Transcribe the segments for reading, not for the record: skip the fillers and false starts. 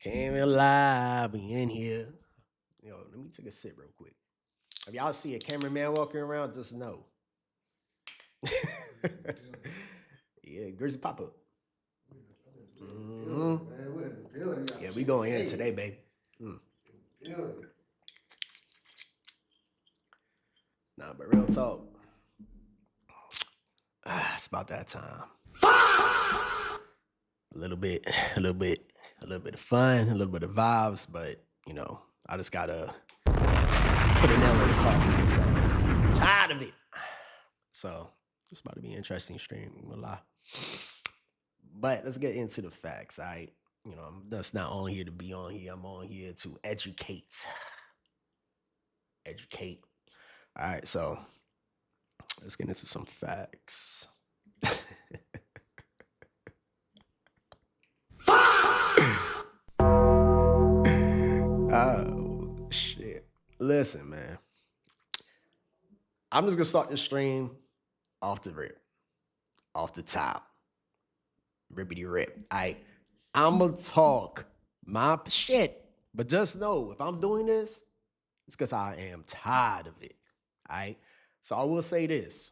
Can't even lie, we in here. Yo, let me take a sip real quick. If y'all see a cameraman walking around, just know. Yeah, Grizzly pop up. Yeah, we going in today, baby. Nah, but real talk. It's about that time. A little bit of fun, a little bit of vibes, but you know, I just gotta put a nail in the coffin. So I'm tired of it. So it's about to be an interesting stream, I'm gonna lie. But let's get into the facts. You know, I'm just not on here to be on here. I'm on here to educate. Educate. All right, so let's get into some facts. Oh shit. Listen, man. I'm just gonna start this stream off the rip. Off the top. Rippity rip. I'm gonna talk my shit. But just know if I'm doing this, it's because I am tired of it. All right. So I will say this.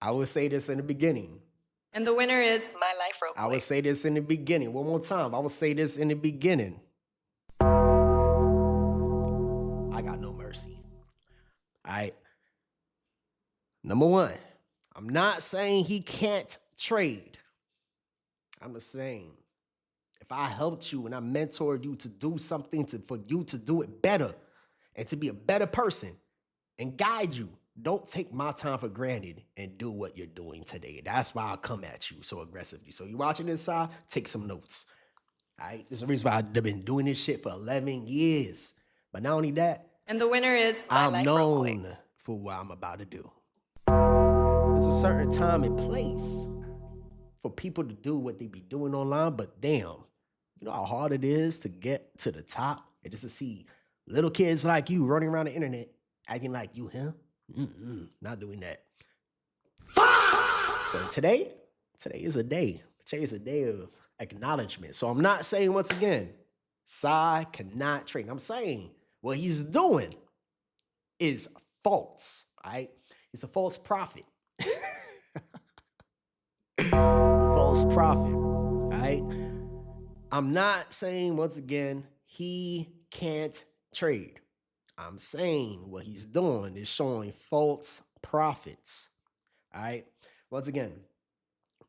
I will say this in the beginning. And the winner is My Life Real Quick. I will say this in the beginning. One more time. I will say this in the beginning. I got no mercy. All right. Number one, I'm not saying he can't trade. I'm just saying, if I helped you and I mentored you to do something for you to do it better and to be a better person and guide you, don't take my time for granted and do what you're doing today. That's why I come at you so aggressively. So you watching this side, take some notes. All right? There's a reason why I've been doing this shit for 11 years. But not only that, and the winner is I'm known for what I'm about to do. There's a certain time and place for people to do what they be doing online, but damn, you know how hard it is to get to the top and just to see little kids like you running around the internet acting like you him? Not doing that. So today is a day. Today is a day of acknowledgement. So I'm not saying, once again, Sci cannot trade. I'm saying what he's doing is false, all right? He's a false prophet. False prophet, all right? I'm not saying, once again, he can't trade. I'm saying what he's doing is showing false prophets, all right? Once again,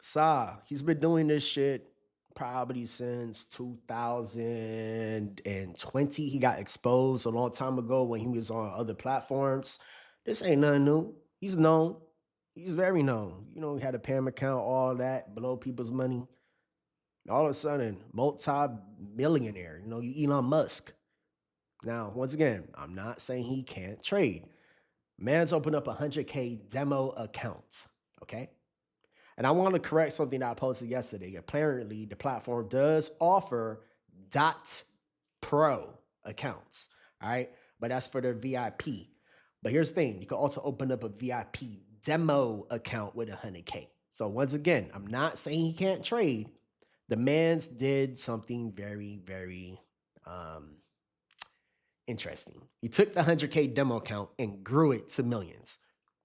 Sci, he's been doing this shit probably since 2020. He got exposed a long time ago when he was on other platforms. This ain't nothing new. He's known. He's very known. You know, he had a PAM account, all that, blow people's money. All of a sudden, multi-millionaire. You know, you Elon Musk. Now, once again, I'm not saying he can't trade. Man's opened up 100K demo accounts, okay? And I want to correct something that I posted yesterday. Apparently, the platform does offer .pro accounts, all right? But that's for their VIP. But here's the thing. You can also open up a VIP demo account with 100K. So once again, I'm not saying he can't trade. The man's did something very, very interesting. He took the 100K demo account and grew it to millions.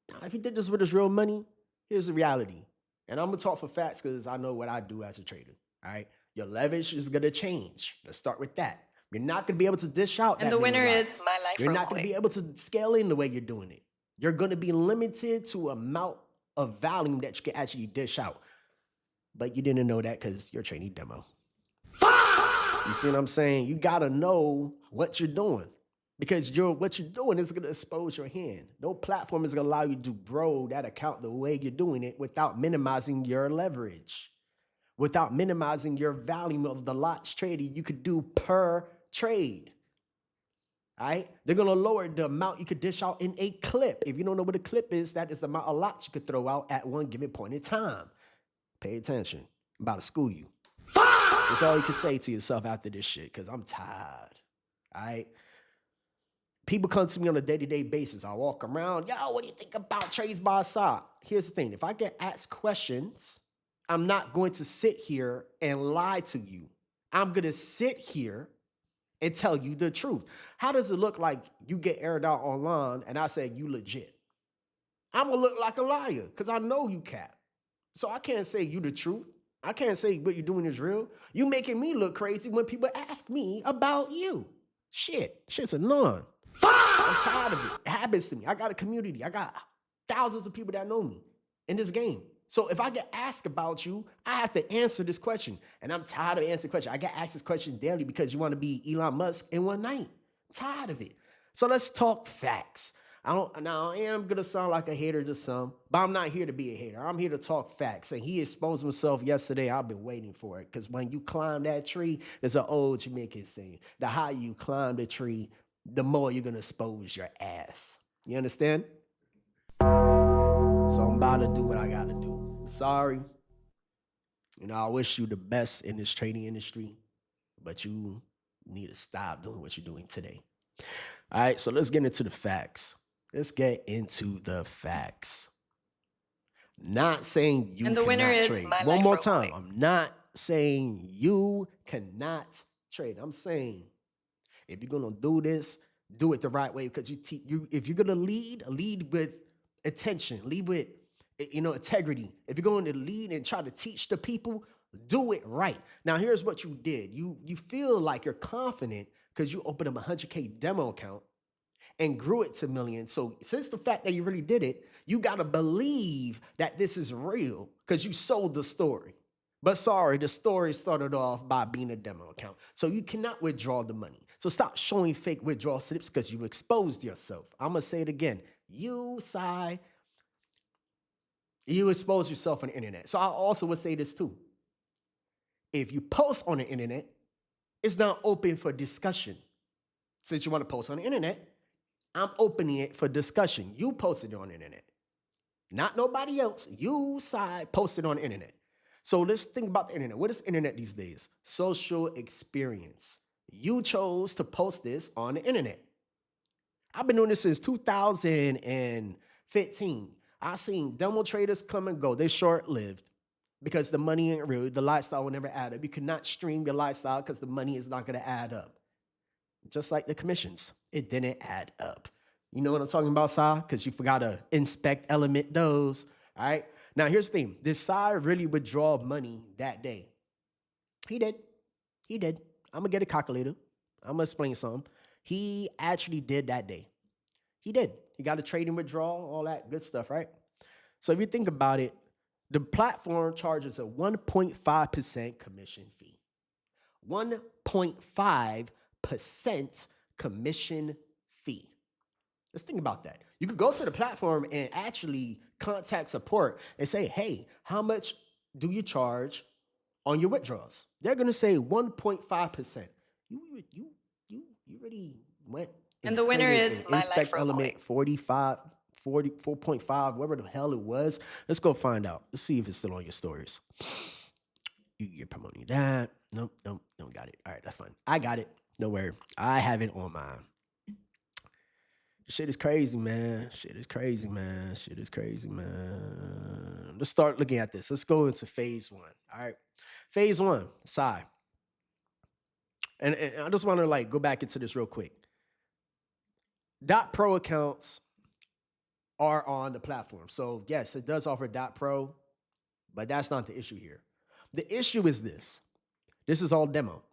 Now, if he did this with his real money, here's the reality. And I'm going to talk for facts because I know what I do as a trader, all right? Your leverage is going to change. Let's start with that. You're not going to be able to dish out that. And the winner is My Life You're not going to be able to scale in the way you're doing it. You're going to be limited to amount of volume that you can actually dish out. But you didn't know that because you're trading demo. You see what I'm saying? You got to know what you're doing because what you're doing is going to expose your hand. No platform is going to allow you to grow that account the way you're doing it without minimizing your leverage, without minimizing your volume of the lots traded you could do per trade. All right? They're going to lower the amount you could dish out in a clip. If you don't know what a clip is, that is the amount of lots you could throw out at one given point in time. Pay attention. I'm about to school you. That's all you can say to yourself after this shit, because I'm tired. All right? People come to me on a day-to-day basis. I walk around, yo, what do you think about trades by side? Here's the thing. If I get asked questions, I'm not going to sit here and lie to you. I'm going to sit here and tell you the truth. How does it look like you get aired out online and I say you legit? I'm going to look like a liar because I know you cap. So I can't say you the truth. I can't say what you're doing is real. You making me look crazy when people ask me about you. Shit's annoying. I'm tired of it. It happens to me. I got a community. I got thousands of people that know me in this game. So if I get asked about you, I have to answer this question. And I'm tired of answering questions. I get asked this question daily because you want to be Elon Musk in one night. I'm tired of it. So let's talk facts. I am gonna sound like a hater to some, but I'm not here to be a hater. I'm here to talk facts. And he exposed himself yesterday. I've been waiting for it. Because when you climb that tree, there's an old Jamaican saying, the higher you climb the tree, the more you're gonna expose your ass. You understand? So I'm about to do what I gotta do. Sorry. I wish you the best in this trading industry, but you need to stop doing what you're doing today. All right, so let's get into the facts. Not saying you And the winner cannot is trade. my One life more rogue time. money. I'm not saying you cannot trade. I'm saying if you're gonna do this, do it the right way. Because if you're gonna lead with attention, lead with integrity. If you're going to lead and try to teach the people, do it right. Now, here's what you did. You feel like you're confident because you opened up a 100K demo account and grew it to millions. So since the fact that you really did it, you got to believe that this is real because you sold the story. But sorry, the story started off by being a demo account. So you cannot withdraw the money. So stop showing fake withdrawal slips because you exposed yourself. I'm going to say it again. You expose yourself on the internet. So I also would say this too. If you post on the internet, it's not open for discussion. Since you want to post on the internet, I'm opening it for discussion. You posted it on the internet. Not nobody else. You posted on the internet. So let's think about the internet. What is the internet these days? Social experience. You chose to post this on the internet. I've been doing this since 2015. I've seen demo traders come and go. They're short-lived because the money ain't real. The lifestyle will never add up. You cannot stream your lifestyle because the money is not going to add up. Just like the commissions. It didn't add up. You know what I'm talking about, Sci? Because you forgot to inspect element those. All right? Now, here's the thing. Did Sci really withdraw money that day? He did. I'm going to get a calculator. I'm going to explain something. He actually did that day. He did. He got a trading withdrawal, all that good stuff, right? So if you think about it, the platform charges a 1.5% commission fee. 1.5% commission fee. Let's think about that. You could go to the platform and actually contact support and say, hey, how much do you charge on your withdrawals? They're going to say 1.5%. You really went. And the winner is my inspect life rogue element 4.5, whatever the hell it was. Let's go find out. Let's see if it's still on your stories. You're promoting that. Nope, don't got it. All right, that's fine. I got it. No worry. I have it on mine. Shit is crazy, man. Let's start looking at this. Let's go into phase one. All right. Phase one, Sci. And I just want to go back into this real quick. .pro accounts are on the platform. So yes, it does offer .pro, but that's not the issue here. The issue is this. This is all demo.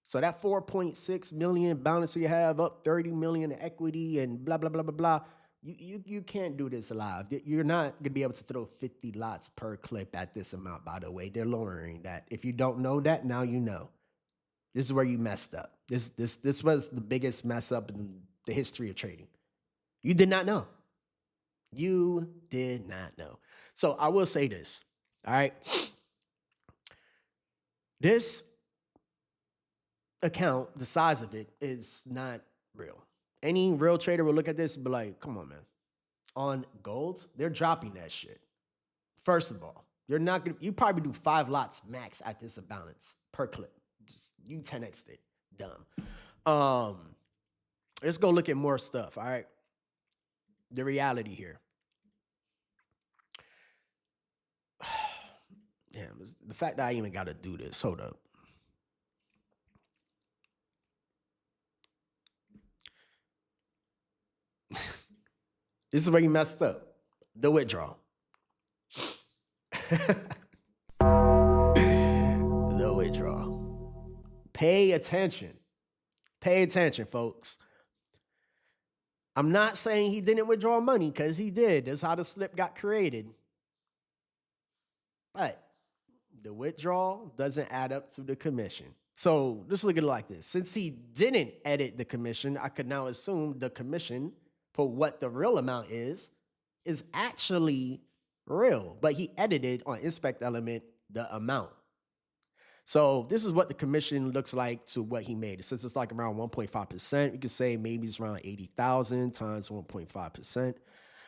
So that 4.6 million balance you have, up 30 million in equity and blah, blah, blah, blah, blah. You can't do this live. You're not going to be able to throw 50 lots per clip at this amount, by the way. They're lowering that. If you don't know that, now you know. This is where you messed up. This was the biggest mess up in the history of trading. You did not know. So I will say this, all right? This account, the size of it, is not real. Any real trader will look at this and be like, come on, man. On gold, they're dropping that shit. First of all, you probably do 5 lots max at this balance per clip. You 10x it. Dumb. let's go look at more stuff, all right? The reality here. Damn, the fact that I even got to do this. Hold up. This is where you messed up. The withdrawal. The withdrawal. Pay attention. Pay attention, folks. I'm not saying he didn't withdraw money, because he did. That's how the slip got created. But the withdrawal doesn't add up to the commission. So just look at it like this. Since he didn't edit the commission, I could now assume the commission for what the real amount is actually real. But he edited on inspect element the amount. So this is what the commission looks like to what he made. Since it's like around 1.5%, you could say maybe it's around 80,000 times 1.5%.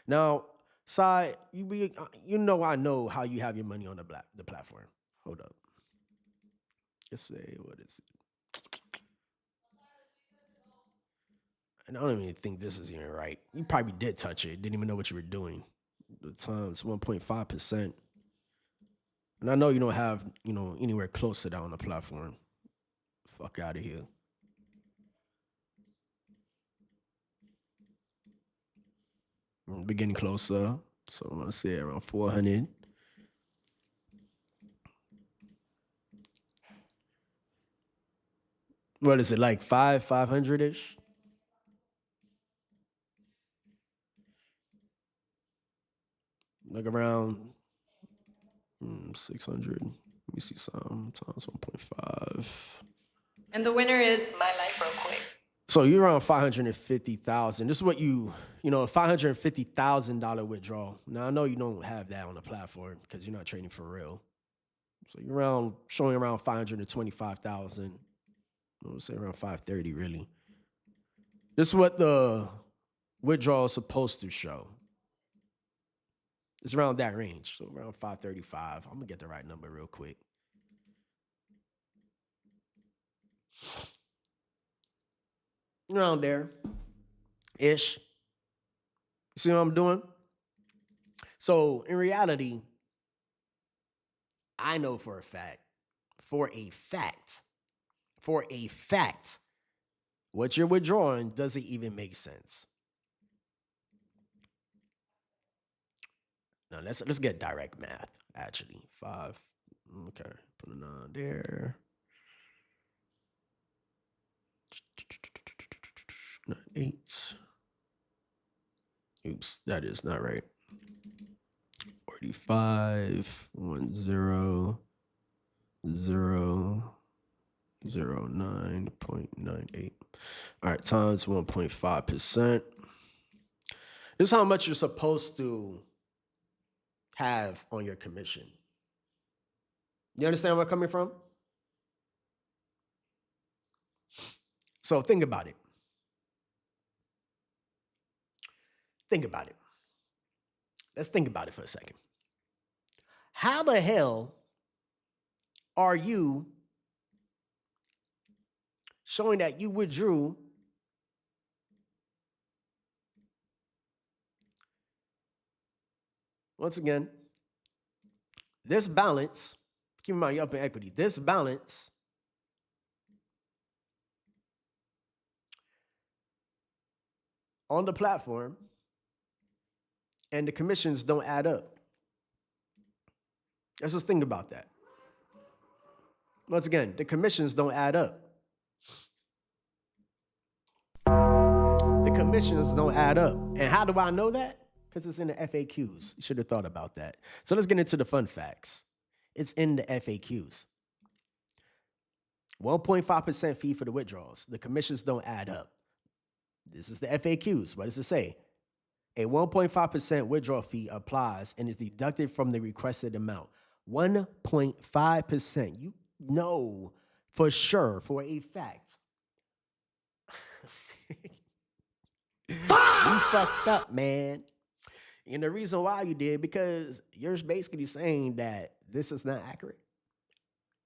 Now, Sci, you know I know how you have your money on the platform. Hold up. Let's say, what is it? And I don't even think this is even right. You probably did touch it. Didn't even know what you were doing. The times 1.5%. And I know you don't have, anywhere close to that on the platform. Fuck out of here. We're getting closer. So I'm going to say around 400. What is it, like 500-ish? Like around 600. Let me see some times 1.5. And the winner is My Life Real Quick. So you're around 550,000. This is what $550,000 withdrawal. Now I know you don't have that on the platform because you're not trading for real. So you're showing around 525,000. I would say around 530 really. This is what the withdrawal is supposed to show. It's around that range, so around 535. I'm gonna get the right number real quick. Around there, ish. You see what I'm doing? So in reality, I know for a fact, what you're withdrawing doesn't even make sense. Now let's get direct math. Actually, 5. Okay, put a 9 there. 8. Oops, that is not right. 45 10 0 09.98. All right, times 1.5%. This is how much you're supposed to have on your commission. You understand where I'm coming from? So think about it. Let's think about it for a second. How the hell are you showing that you withdrew once again, this balance, keep in mind you're up in equity, this balance on the platform and the commissions don't add up? Let's just think about that. Once again, the commissions don't add up. The commissions don't add up. And how do I know that? Because it's in the FAQs. You should have thought about that. So let's get into the fun facts. It's in the FAQs. 1.5% fee for the withdrawals. The commissions don't add up. This is the FAQs. What does it say? A 1.5% withdrawal fee applies and is deducted from the requested amount. 1.5%. You know for sure, for a fact. You fucked up, man. And the reason why you did, because you're basically saying that this is not accurate.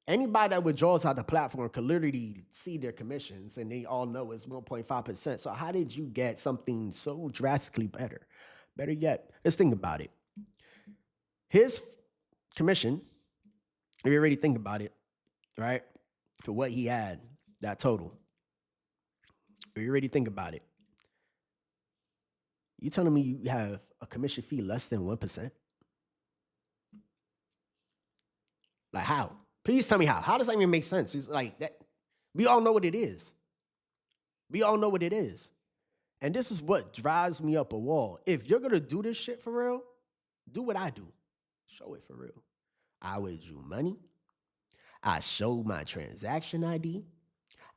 Anybody that withdraws out the platform could literally see their commissions, and they all know it's 1.5%. So how did you get something so drastically better? Better yet, let's think about it. His commission, if you already think about it, right? For what he had, that total. If you already think about it, you telling me you have a commission fee less than 1%? Like how? Please tell me how. How does that even make sense? It's like that. We all know what it is. We all know what it is. And this is what drives me up a wall. If you're gonna do this shit for real, do what I do. Show it for real. I withdrew money. I showed my transaction ID.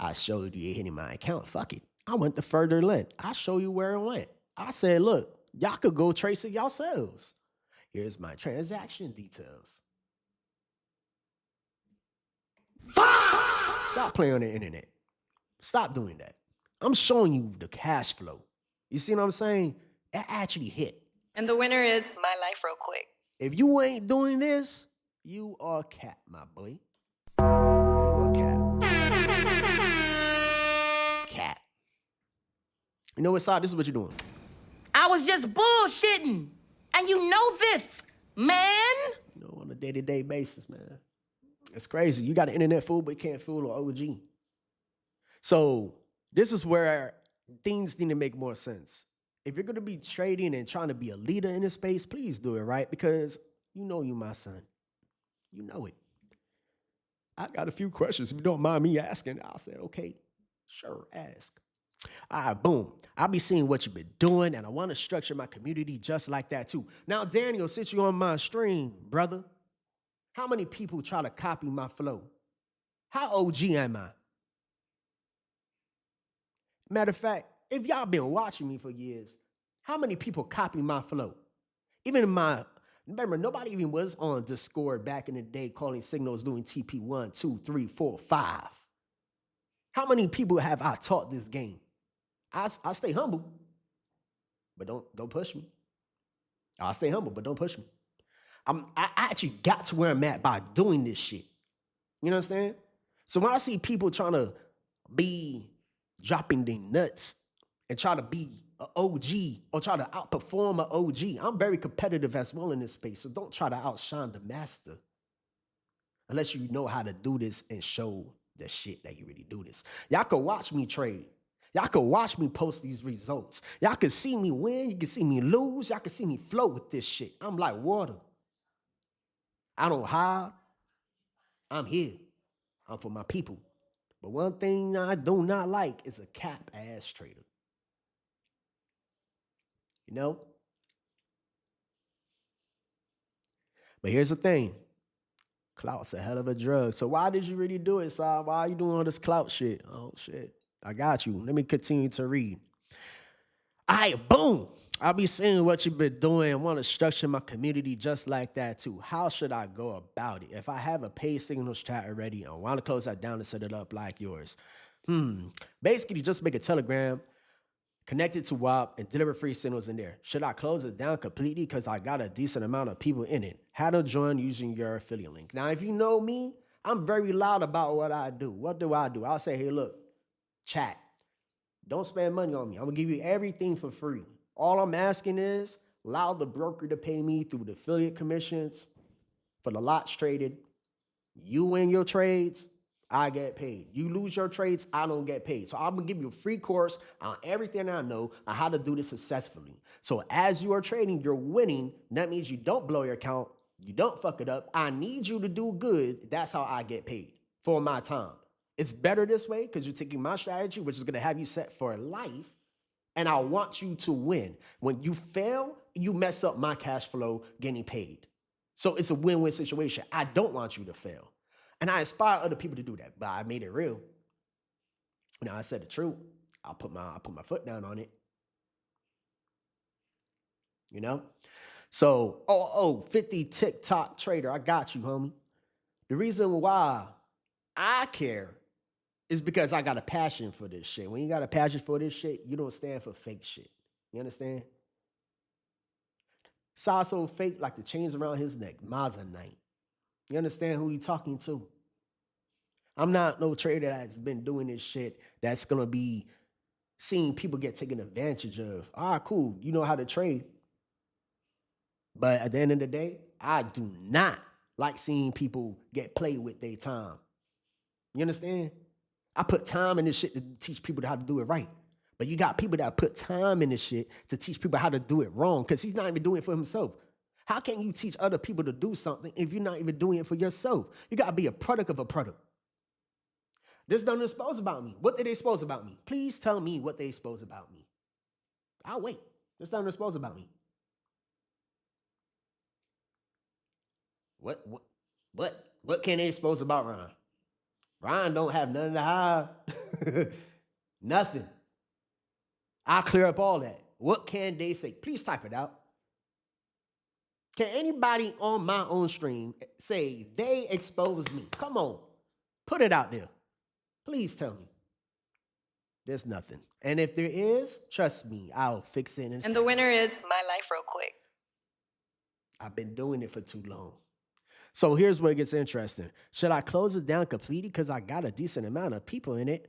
I showed you it hitting my account. Fuck it. I went the further length. I show you where it went. I said, look, y'all could go trace it yourselves. Here's my transaction details. Stop playing on the internet. Stop doing that. I'm showing you the cash flow. You see what I'm saying? It actually hit. And the winner is my life real quick. If you ain't doing this, you are cat, my boy. You are cat. You know what, Side? This is what you're doing. I was just bullshitting. And you know this, man. You know, on a day-to-day basis, man. It's crazy. You got an internet fool, but you can't fool an OG. So this is where things need to make more sense. If you're going to be trading and trying to be a leader in this space, please do it, right? Because you know you my son. You know it. I got a few questions. If you don't mind me asking, I'll say, okay, sure, ask. All right, boom. I'll be seeing what you've been doing, and I want to structure my community just like that, too. Now, Daniel, since you're on my stream, brother, how many people try to copy my flow? How OG am I? Matter of fact, if y'all been watching me for years, how many people copy my flow? Even remember, nobody even was on Discord back in the day calling signals doing TP 1, 2, 3, 4, 5. How many people have I taught this game? I stay humble, but don't push me. I'll stay humble, but don't push me. I actually got to where I'm at by doing this shit. You know what I'm saying? So when I see people trying to be dropping their nuts and try to be an OG or try to outperform an OG, I'm very competitive as well in this space. So don't try to outshine the master unless you know how to do this and show the shit that you really do this. Y'all can watch me trade. Y'all can watch me post these results. Y'all can see me win. You can see me lose. Y'all can see me flow with this shit. I'm like water. I don't hide. I'm here. I'm for my people. But one thing I do not like is a cap ass trader. You know? But here's the thing. Clout's a hell of a drug. So why did you really do it, Saab? Why are you doing all this clout shit? Oh, shit. I got you. Let me continue to read. All right, boom. I'll be seeing what you've been doing. I want to structure my community just like that, too. How should I go about it? If I have a paid signals chat already, I want to close that down and set it up like yours. Basically, just make a Telegram, connect it to WAP, and deliver free signals in there. Should I close it down completely because I got a decent amount of people in it? How to join using your affiliate link. Now, if you know me, I'm very loud about what I do. What do? I'll say, hey, look, chat, don't spend money on me. I'm going to give you everything for free. All I'm asking is allow the broker to pay me through the affiliate commissions for the lots traded. You win your trades, I get paid. You lose your trades, I don't get paid. So I'm gonna give you a free course on everything I know on how to do this successfully. So as you are trading, you're winning. That means you don't blow your account, you don't fuck it up. I need you to do good. That's how I get paid for my time. It's better this way because you're taking my strategy, which is gonna have you set for life. And I want you to win. When you fail, you mess up my cash flow getting paid. So it's a win-win situation. I don't want you to fail. And I inspire other people to do that, but I made it real. Now I said the truth. I'll put my foot down on it. You know? So, 50 TikTok trader. I got you, homie. The reason why I care is because I got a passion for this shit. When you got a passion for this shit, you don't stand for fake shit. You understand? Saw so fake like the chains around his neck. Mazanite. You understand who he talking to? I'm not no trader that's been doing this shit that's gonna be seeing people get taken advantage of. Ah, cool. You know how to trade. But at the end of the day, I do not like seeing people get played with their time. You understand? I put time in this shit to teach people how to do it right. But you got people that put time in this shit to teach people how to do it wrong because he's not even doing it for himself. How can you teach other people to do something if you're not even doing it for yourself? You got to be a product of a product. This done expose about me. What did they expose about me? Please tell me what they expose about me. I'll wait. This done expose about me. What can they expose about Ron? Ron don't have nothing to hide. Nothing. I'll clear up all that. What can they say? Please type it out. Can anybody on my own stream say they exposed me? Come on. Put it out there. Please tell me. There's nothing. And if there is, trust me, I'll fix it. And the winner is My Life Real Quick. I've been doing it for too long. So here's where it gets interesting. Should I close it down completely because I got a decent amount of people in it?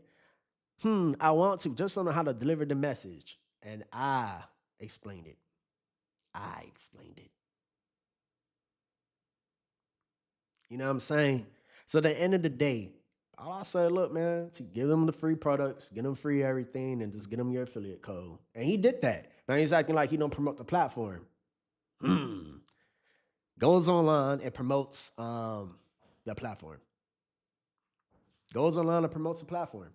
I want to. Just don't know how to deliver the message. And I explained it. You know what I'm saying? So at the end of the day, all I say, look, man, to give them the free products, get them free everything, and just get them your affiliate code. And he did that. Now he's acting like he don't promote the platform. Goes online and promotes the platform. Goes online and promotes the platform.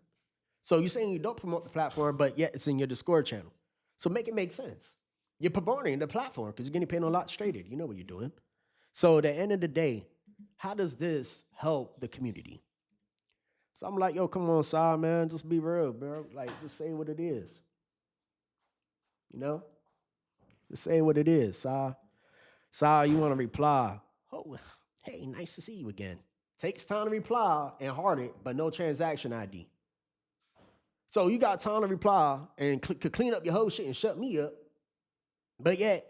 So you're saying you don't promote the platform, but yet it's in your Discord channel. So make it make sense. You're promoting the platform because you're getting paid a lot straighted. You know what you're doing. So at the end of the day, how does this help the community? So I'm like, yo, come on, Sci, man. Just be real, bro. Like, just say what it is. You know? Just say what it is, Sci. Sci, you want to reply. Oh, hey, nice to see you again. Takes time to reply and heart it, but no transaction ID. So you got time to reply and could clean up your whole shit and shut me up, but yet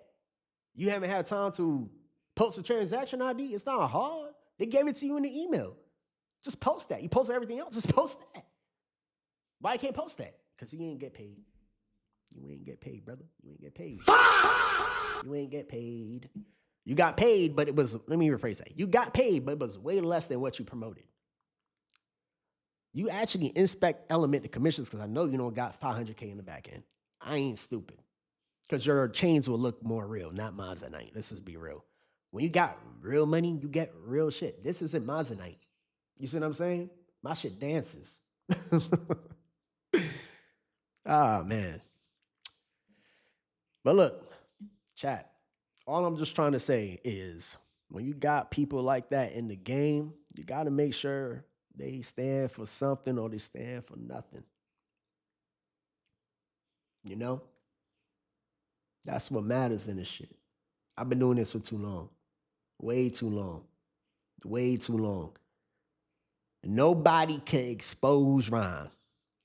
you haven't had time to post a transaction ID. It's not hard. They gave it to you in the email. Just post that. You post everything else. Just post that. Why you can't post that? Because you ain't get paid. You ain't get paid, brother. You ain't get paid. You ain't get paid. You got paid, but it was, let me rephrase that. You got paid, but it was way less than what you promoted. You actually inspect element the commissions because I know you don't got 500K in the back end. I ain't stupid. Because your chains will look more real, not Mozzanite. Let's just be real. When you got real money, you get real shit. This isn't Mozzanite. You see what I'm saying? My shit dances. Ah, man. But look, chat, all I'm just trying to say is when you got people like that in the game, you got to make sure they stand for something or they stand for nothing. You know? That's what matters in this shit. I've been doing this for too long. Way too long. Way too long. Nobody can expose Ron.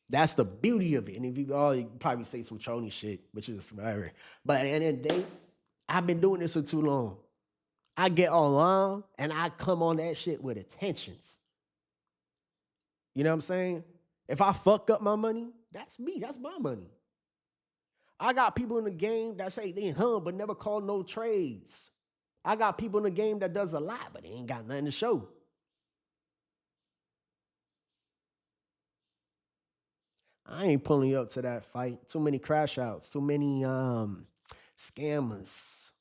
That's the beauty of it. And if you all you probably say some trolling shit, which is whatever. But at the end of the day, I've been doing this for too long. I get online and I come on that shit with intentions. You know what I'm saying? If I fuck up my money, that's me. That's my money. I got people in the game that say they hum but never call no trades. I got people in the game that does a lot, but they ain't got nothing to show. I ain't pulling you up to that fight. Too many crash outs, too many scammers.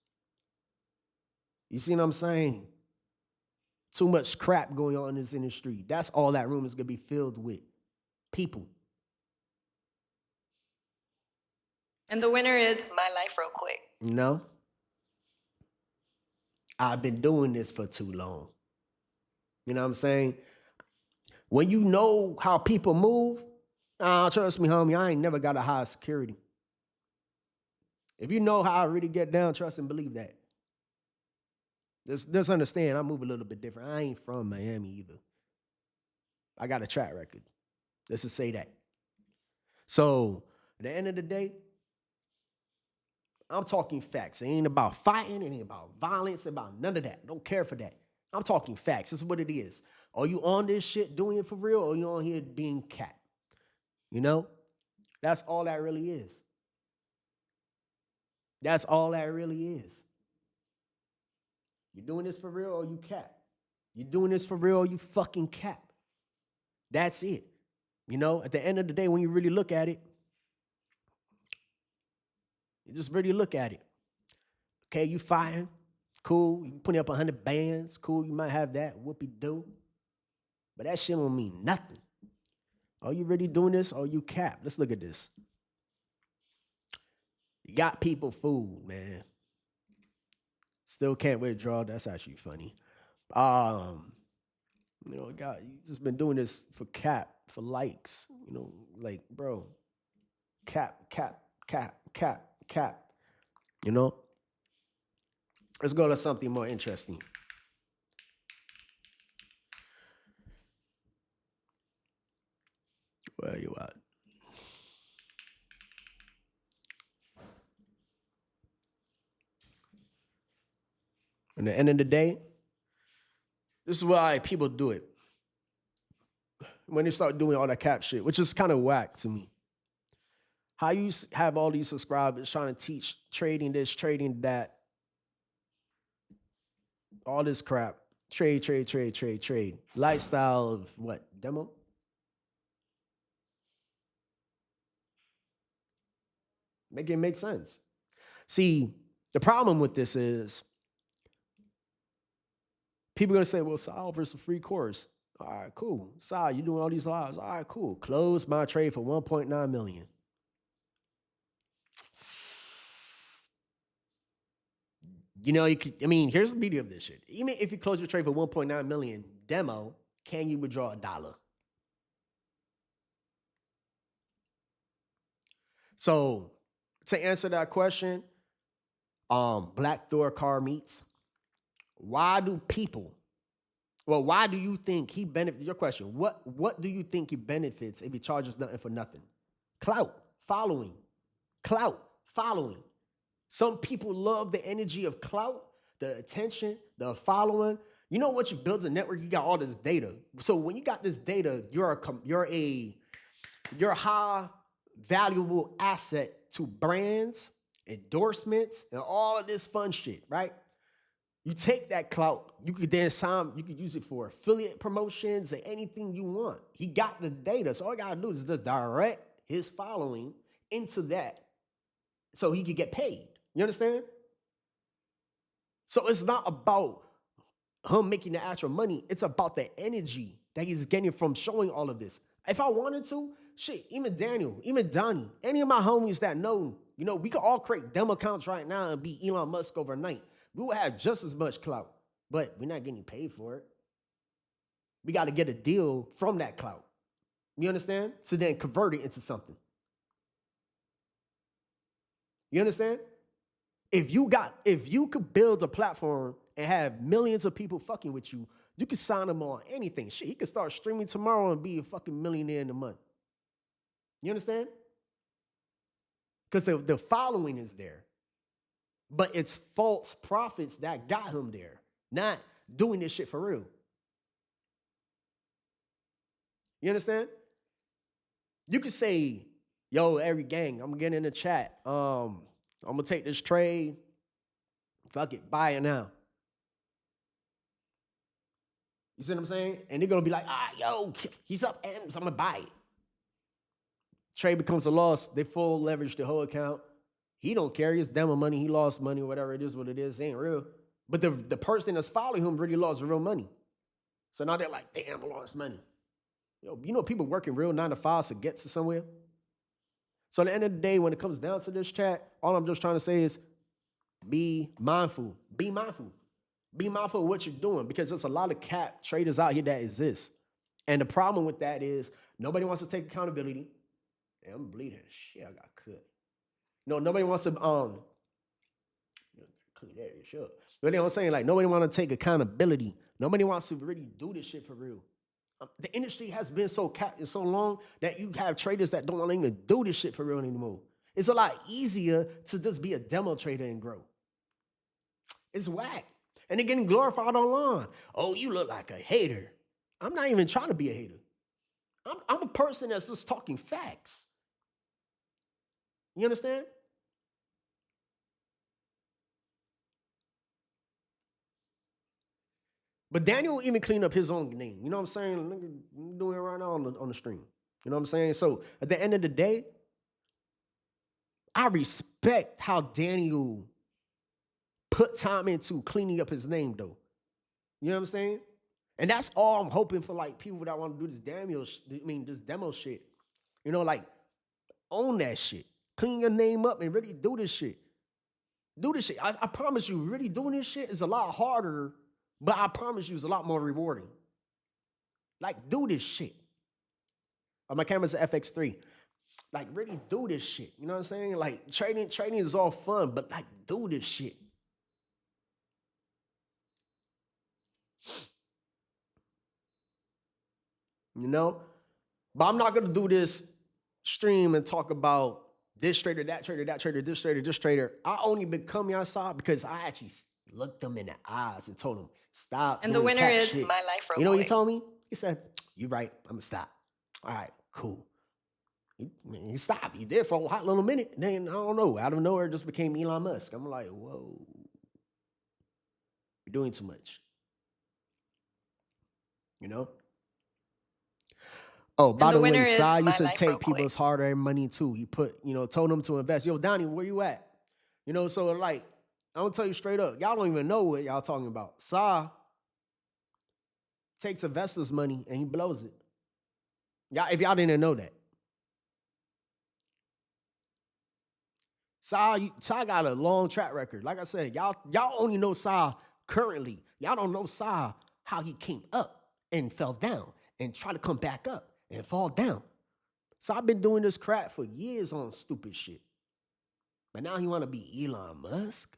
You see what I'm saying? Too much crap going on in this industry. That's all that room is gonna be filled with. People. And the winner is My Life Real Quick. You know? I've been doing this for too long. You know what I'm saying? When you know how people move, trust me, homie, I ain't never got a high security. If you know how I really get down, trust and believe that. Just understand, I move a little bit different. I ain't from Miami either. I got a track record. Let's just say that. So, at the end of the day, I'm talking facts. It ain't about fighting. It ain't about violence. About none of that. Don't care for that. I'm talking facts. This is what it is. Are you on this shit doing it for real, or you on here being cat? You know? That's all that really is. That's all that really is. You doing this for real or you cap? You doing this for real or you fucking cap? That's it. You know, at the end of the day, when you really look at it, you just really look at it. Okay, you fighting, cool. You putting up 100 bands, cool. You might have that, whoopie-doo. But that shit don't mean nothing. Are you really doing this or you cap? Let's look at this. You got people fooled, man. Still can't withdraw. That's actually funny. You know, God, you just been doing this for cap, for likes. You know, like, bro, cap. You know? Let's go to something more interesting. Where are you at? At the end of the day, this is why people do it. When they start doing all that cap shit, which is kind of whack to me. How you have all these subscribers trying to teach trading this, trading that, all this crap. Trade. Lifestyle of what? Demo? Make it make sense. See, the problem with this is people are going to say, well, Sci offers a free course. All right, cool. Sci, you doing all these lives. All right, cool. Close my trade for 1.9 million. You know, here's the beauty of this shit. Even if you close your trade for 1.9 million demo, can you withdraw $1? So to answer that question, Black Thor car meets. Why do you think he benefits? Your question, what do you think he benefits if he charges nothing for nothing? Clout, following. Some people love the energy of clout, the attention, the following. You know, once you build a network, you got all this data. So when you got this data, you're a high valuable asset to brands, endorsements, and all of this fun shit, right? You take that clout, you could use it for affiliate promotions and anything you want. He got the data, so all I gotta do is just direct his following into that so he could get paid. You understand? So it's not about him making the actual money. It's about the energy that he's getting from showing all of this. If I wanted to, shit, even Daniel, even Donnie, any of my homies that know, you know, we could all create demo accounts right now and be Elon Musk overnight. We will have just as much clout, but we're not getting paid for it. We got to get a deal from that clout. You understand? So then convert it into something. You understand? If you could build a platform and have millions of people fucking with you, you could sign him on anything. Shit, he could start streaming tomorrow and be a fucking millionaire in a month. You understand? Because the following is there. But it's false prophets that got him there, not doing this shit for real. You understand? You could say, yo, every gang, I'm getting in the chat. I'm going to take this trade. Fuck it, buy it now. You see what I'm saying? And they're going to be like, yo, he's up M's, I'm going to buy it. Trade becomes a loss. They full leverage the whole account. He don't care. It's demo money. He lost money, whatever it is, what it is. It ain't real. But the person that's following him really lost real money. So now they're like, damn, I lost money. Yo, you know, people working real 9 to 5 to get to somewhere. So at the end of the day, when it comes down to this chat, all I'm just trying to say is be mindful. Be mindful. Be mindful of what you're doing, because there's a lot of cap traders out here that exist. And the problem with that is nobody wants to take accountability. Damn, I'm bleeding. Shit, I got cut. No, nobody wants to clean that shit up. But you know what I'm saying? Like, nobody want to take accountability. Nobody wants to really do this shit for real. The industry has been so capped so long that you have traders that don't even do this shit for real anymore. It's a lot easier to just be a demo trader and grow. It's whack. And they're getting glorified online. Oh, you look like a hater. I'm not even trying to be a hater. I'm a person that's just talking facts. You understand? But Daniel even cleaned up his own name. You know what I'm saying? Nigga, I'm doing it right now on the stream. You know what I'm saying? So at the end of the day, I respect how Daniel put time into cleaning up his name, though. You know what I'm saying? And that's all I'm hoping for, like, people that want to do this this demo shit. You know, like, own that shit. Clean your name up and really do this shit. Do this shit. I promise you, really doing this shit is a lot harder, but I promise you it's a lot more rewarding. Like, do this shit. Oh, my camera's an FX3. Like, really do this shit. You know what I'm saying? Like, trading is all fun, but, like, do this shit. You know? But I'm not going to do this stream and talk about this trader, that trader, that trader, this trader, this trader. I only become y'all side because I actually looked them in the eyes and told them, stop. And the winner is shit. My Life Real You know what he Quick. told me? He said, you right. I'm going to stop. All right, cool. He stopped. He did for a hot little minute. Then, I don't know, out of nowhere, it just became Elon Musk. I'm like, whoa. You're doing too much. You know? Oh, by the way, Sci used to take people's hard-earned money too. He told them to invest. Yo, Donnie, where you at? You know, so like, I'm gonna tell you straight up, y'all don't even know what y'all talking about. Sci takes investors' money and he blows it. If y'all didn't know that. Sci got a long track record. Like I said, y'all only know Sci currently. Y'all don't know Sci how he came up and fell down and tried to come back up and fall down. So I've been doing this crap for years on stupid shit. But now he want to be Elon Musk?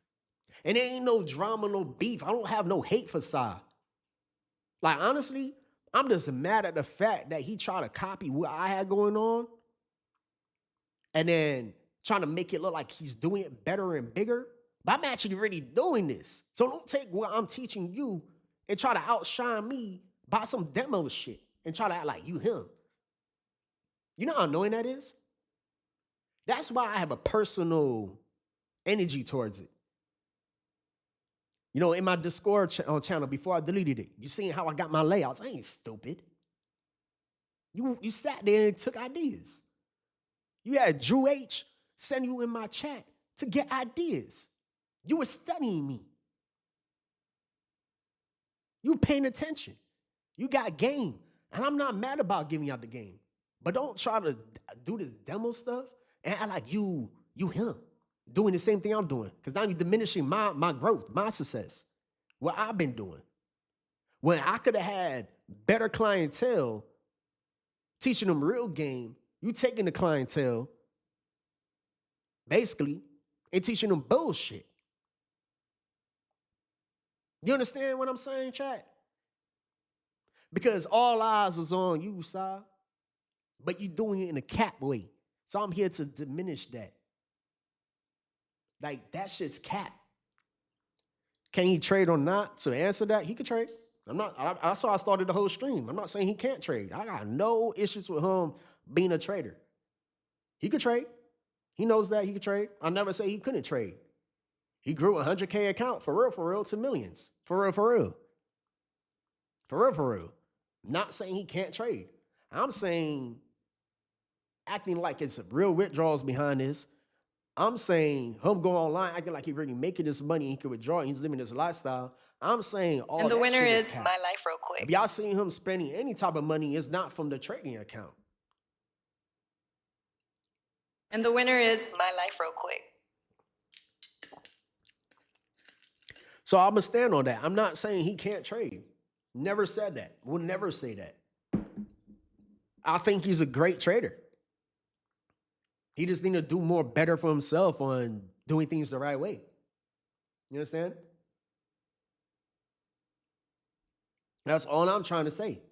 And there ain't no drama, no beef. I don't have no hate for Sci. Like, honestly, I'm just mad at the fact that he tried to copy what I had going on and then trying to make it look like he's doing it better and bigger. But I'm actually really doing this. So don't take what I'm teaching you and try to outshine me by some demo shit and try to act like you him. You know how annoying that is? That's why I have a personal energy towards it. You know, in my Discord channel, before I deleted it, you seen how I got my layouts. I ain't stupid. You sat there and took ideas. You had Drew H send you in my chat to get ideas. You were studying me. You paying attention. You got game. And I'm not mad about giving out the game. But don't try to do this demo stuff and act like you him. Doing the same thing I'm doing. Because now you're diminishing my growth, my success. What I've been doing. When I could have had better clientele, teaching them real game, you taking the clientele, basically, and teaching them bullshit. You understand what I'm saying, chat? Because all eyes is on you, Sci. But you're doing it in a cap way. So I'm here to diminish that. Like, that shit's cap. Can he trade or not? To answer that, he could trade. That's why I started the whole stream. I'm not saying he can't trade. I got no issues with him being a trader. He could trade. He knows that he could trade. I never say he couldn't trade. He grew a 100K account for real, to millions. For real. Not saying he can't trade. I'm saying acting like it's real withdrawals behind this. I'm saying him go online acting like he really making this money, he can withdraw, and he's living this lifestyle. I'm saying all And the that winner shit is cap. My Life Real Quick. If y'all seen him spending any type of money, it's not from the trading account. And the winner is My Life Real Quick. So I'm going to stand on that. I'm not saying he can't trade. Never said that. Will never say that. I think he's a great trader. He just need to do more better for himself on doing things the right way. You understand? That's all I'm trying to say.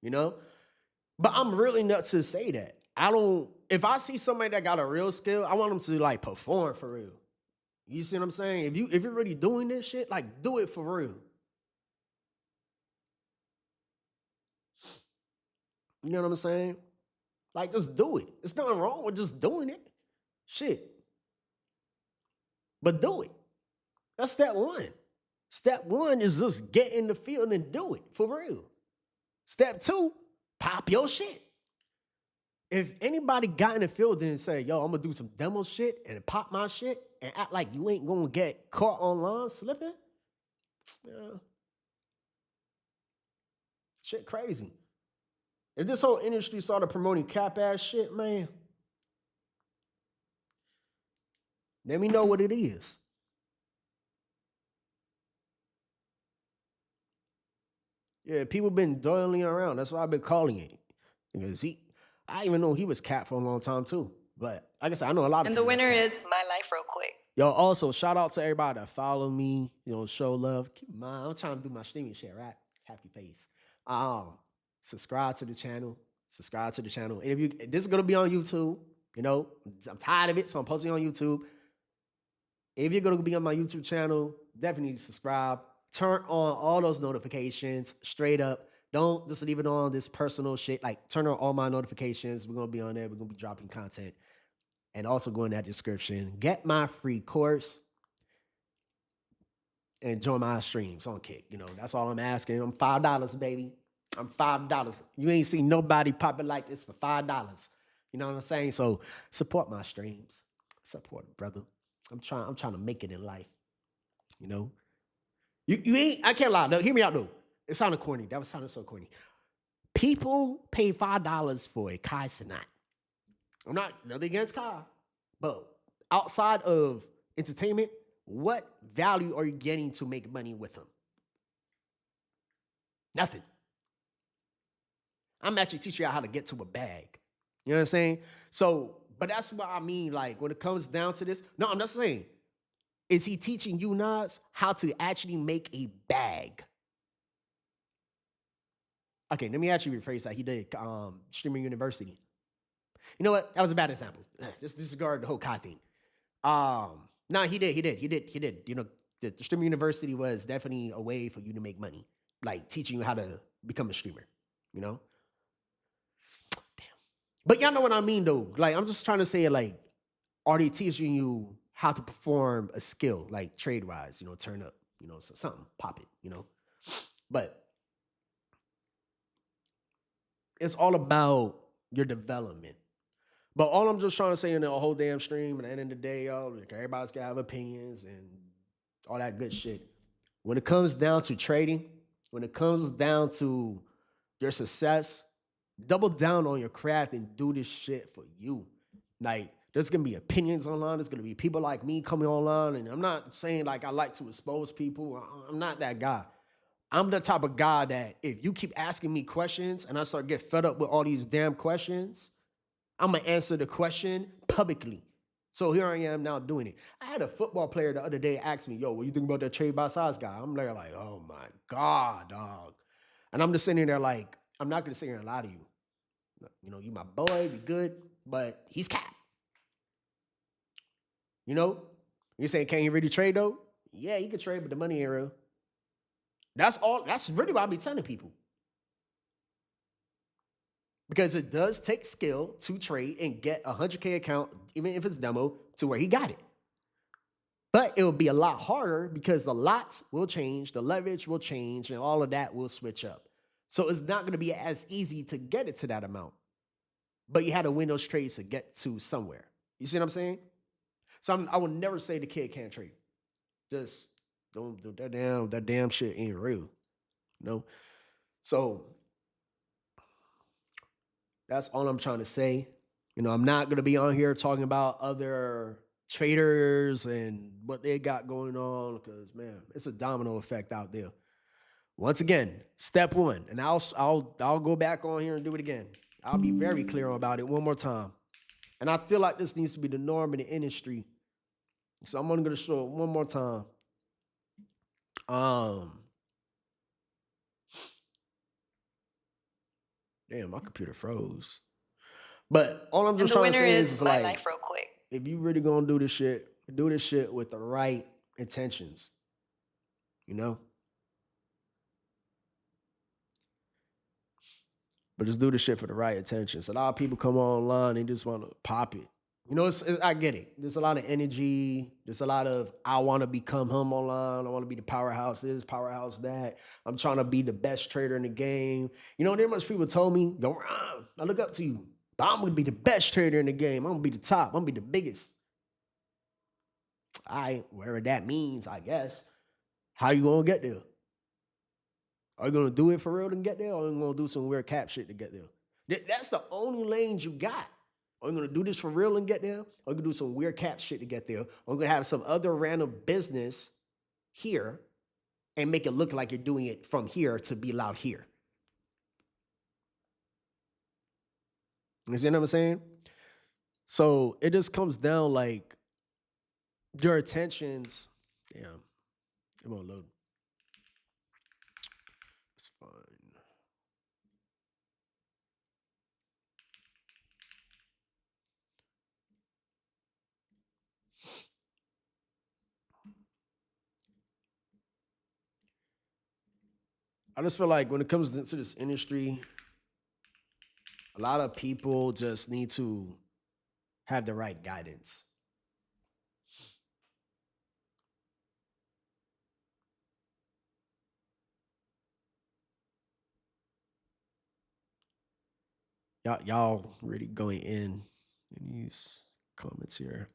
You know? But I'm really nuts to say that. If I see somebody that got a real skill, I want them to like perform for real. You see what I'm saying? If you're really doing this shit, like do it for real. You know what I'm saying? Like just do it. There's nothing wrong with just doing it. Shit. But do it. That's step one. Step one is just get in the field and do it for real. Step two, pop your shit. If anybody got in the field and say, yo, I'm gonna do some demo shit and pop my shit and act like you ain't gonna get caught online slipping, yeah. Shit crazy. If this whole industry started promoting cap ass shit, man, let me know what it is. Yeah, people been doiling around. That's why I've been calling it. Because I even know he was capped for a long time too. But like I said, I know a lot of And people. the winner is My Life Real Quick. Yo, also shout out to everybody that follow me, show love. Keep in mind, I'm trying to do my streaming shit, right? Happy face. Subscribe to the channel. Subscribe to the channel. And if this is gonna be on YouTube, I'm tired of it, so I'm posting on YouTube. If you're gonna be on my YouTube channel, definitely subscribe. Turn on all those notifications straight up. Don't just leave it on this personal shit. Like turn on all my notifications. We're gonna be on there. We're gonna be dropping content. And also go in that description. Get my free course and join my streams on Kick. That's all I'm asking. I'm $5, baby. I'm $5. You ain't seen nobody pop it like this for $5. You know what I'm saying? So support my streams. Support it, brother. I'm trying to make it in life. You ain't, I can't lie. No, hear me out though. It sounded corny. That was sounding so corny. People pay $5 for a Kai Cenat. I'm not nothing against Kai, but outside of entertainment, what value are you getting to make money with them? Nothing. I'm actually teaching you how to get to a bag. You know what I'm saying? So, but that's what I mean. Like when it comes down to this, no, I'm not saying. Is he teaching you, Nas, how to actually make a bag? Okay, let me actually rephrase that. He did Streamer University. You know what? That was a bad example. Just disregard the whole Kai thing. No, he did. The Streamer University was definitely a way for you to make money, like teaching you how to become a streamer. Damn. But y'all know what I mean, though. Like, I'm just trying to say, like, are they teaching you how to perform a skill, like trade-wise? Turn up, so something, pop it, But it's all about your development. But all I'm just trying to say in the whole damn stream, at the end of the day, y'all, like everybody's got to have opinions and all that good shit. When it comes down to trading, when it comes down to your success, double down on your craft and do this shit for you. Like, there's going to be opinions online. There's going to be people like me coming online. And I'm not saying like I like to expose people. I'm not that guy. I'm the type of guy that if you keep asking me questions and I start getting fed up with all these damn questions, I'm going to answer the question publicly. So here I am now doing it. I had a football player the other day ask me, yo, what do you think about that trade by size guy? I'm there like, oh my God, dog. And I'm just sitting there like, I'm not going to sit here and lie to you. You my boy, we good, but he's capped. You're saying, can he really trade though? Yeah, he can trade, but the money ain't real. That's really what I be telling people. Because it does take skill to trade and get a 100K account, even if it's demo, to where he got it. But it will be a lot harder because the lots will change, the leverage will change, and all of that will switch up. So it's not going to be as easy to get it to that amount. But you had to win those trades to get to somewhere. You see what I'm saying? So I will never say the kid can't trade. Just don't do that damn shit ain't real. So that's all I'm trying to say. I'm not going to be on here talking about other traders and what they got going on because, man, it's a domino effect out there. Once again, step one, and I'll go back on here and do it again. I'll be very clear about it one more time. And I feel like this needs to be the norm in the industry. So I'm only going to show it one more time. Damn, my computer froze. But all I'm just trying to say is My like, Life Real Quick. If you really gonna do this shit, Do this shit with the right intentions, you know? But just do the shit for the right intentions. A lot of people come online, they just want to pop it. You know, I get it. There's a lot of energy. There's a lot of, I want to become him online. I want to be the powerhouse this, powerhouse that. I'm trying to be the best trader in the game. You know, there much people told me, yo, Ron, I look up to you. But I'm going to be the best trader in the game. I'm going to be the top. I'm going to be the biggest. Whatever that means, I guess. How you going to get there? Are you going to do it for real to get there? Or are you going to do some weird cap shit to get there? That's the only lanes you got. Are you going to do this for real and get there? Or are you going to do some weird cap shit to get there? Or are you going to have some other random business here and make it look like you're doing it from here to be loud here? You see what I'm saying? So it just comes down like your attentions. Damn, it won't load. It's fine. I just feel like when it comes to this industry, a lot of people just need to have the right guidance. Y'all really going in these comments here.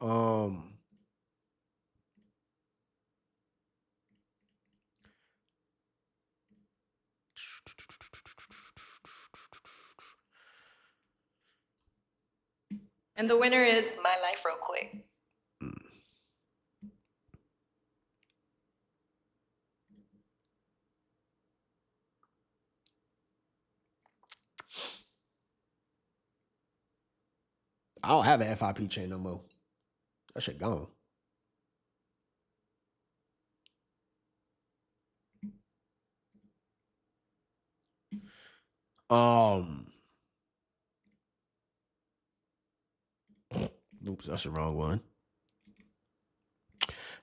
And the winner is My Life Real Quick. I don't have an FIP chain no more. That shit gone. Oops, that's the wrong one.